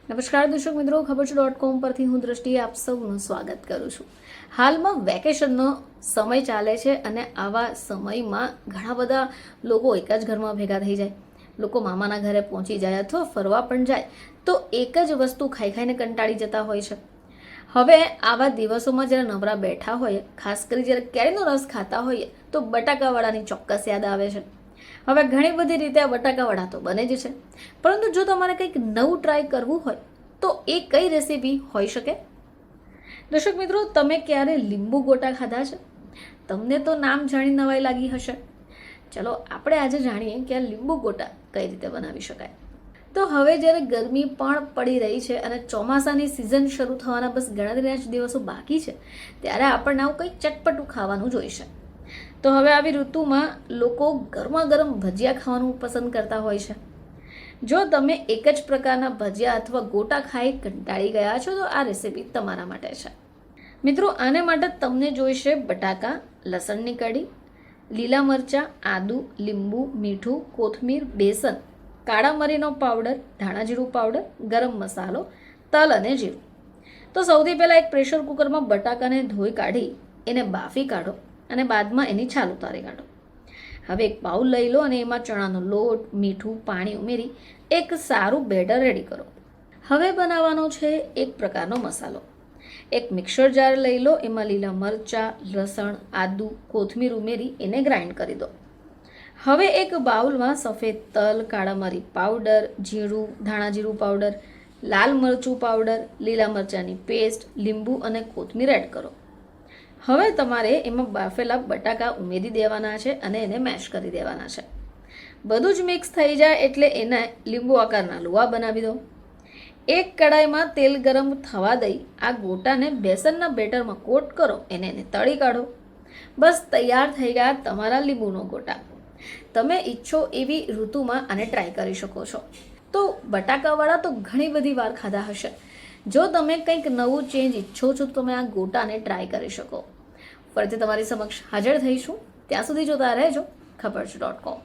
નમસ્કાર દર્શક મિત્રો, ખબર છે .com પરથી હું દ્રષ્ટિએ આપ સૌનું સ્વાગત કરું છું. હાલમાં વેકેશનનો સમય ચાલે છે અને આવા સમયમાં ઘણા બધા લોકો એક જ ઘરમાં ભેગા થઈ જાય. લોકો મામાના ઘરે પહોંચી જાય અથવા ફરવા પણ જાય તો એક જ વસ્તુ ખાઈ ખાઈને કંટાળી જતા હોય છે. હવે આવા દિવસોમાં જ્યારે નવરા બેઠા હોઈએ, ખાસ કરી જ્યારે કેરીનો રસ ખાતા હોઈએ તો બટાકાવાળાની ચોક્કસ યાદ આવે છે. હવે ઘણી બધી રીતે આ બટાકાવડા તો બને જ છે, પરંતુ જો તમારે કંઈક નવું ટ્રાય કરવું હોય તો એ કઈ રેસીપી હોઈ શકે? દર્શક મિત્રો, તમે ક્યારે લીંબુ ગોટા ખાધા છે? તમને તો નામ જાણી નવાઈ લાગી હશે. ચલો આપણે આજે જાણીએ કે આ લીંબુ ગોટા કઈ રીતે બનાવી શકાય. તો હવે જ્યારે ગરમી પણ પડી રહી છે અને ચોમાસાની સિઝન શરૂ થવાના બસ ગણતરીના જ દિવસો બાકી છે, ત્યારે આપણને આવું કંઈક ચટપટું ખાવાનું જોઈશે. તો હવે આવી ઋતુમાં લોકો ગરમા ગરમ ભજીયા ખાવાનું પસંદ કરતા હોય છે. જો તમે એક જ પ્રકારના ભજીયા અથવા ગોટા ખાઈ કંટાળી ગયા છો તો આ રેસીપી તમારા માટે છે. મિત્રો, આને માટે તમને જોઈશે બટાકા, લસણની કળી, લીલા મરચાં, આદુ, લીંબુ, મીઠું, કોથમીર, બેસન, કાળા મરીનો પાવડર, ધાણા જીરું પાવડર, ગરમ મસાલો, તલ અને જીરું. તો સૌથી પહેલાં એક પ્રેશર કુકરમાં બટાકાને ધોઈ કાઢી એને બાફી કાઢો અને બાદમાં એની છાલ ઉતારી કાઢો. હવે એક બાઉલ લઈ લો અને એમાં ચણાનો લોટ, મીઠું, પાણી ઉમેરી એક સારું બેટર રેડી કરો. હવે બનાવવાનો છે એક પ્રકારનો મસાલો. એક મિક્સર જાર લઈ લો, એમાં લીલા મરચાં, લસણ, આદુ, કોથમીર ઉમેરી એને ગ્રાઇન્ડ કરી દો. હવે એક બાઉલમાં સફેદ તલ, કાળા મરી પાવડર, જીરું, ધાણા જીરું પાવડર, લાલ મરચું પાવડર, લીલા મરચાંની પેસ્ટ, લીંબુ અને કોથમીર એડ કરો. હવે તમારે એમાં બાફેલા બટાકા ઉમેરી દેવાના છે અને એને મેશ કરી દેવાના છે. બધું જ મિક્સ થઈ જાય એટલે એને લીંબુ આકારના લુવા બનાવી દો. એક કડાઈમાં તેલ ગરમ થવા દઈ આ ગોટાને બેસનના બેટરમાં કોટ કરો, એને તળી કાઢો. બસ તૈયાર થઈ ગયા તમારા લીંબુનો ગોટા. તમે ઈચ્છો એવી ઋતુમાં આને ટ્રાય કરી શકો છો. તો બટાકાવાળા તો ઘણી બધી વાર ખાધા હશે. જો તમે કંઈક નવું ચેન્જ ઈચ્છો છો તો તમે આ ગોટાને ટ્રાય કરી શકો. ફરીથી તમારી સમક્ષ હાજર થઈશું. ત્યાં સુધી જોતા રહેજો ખબર છે .com.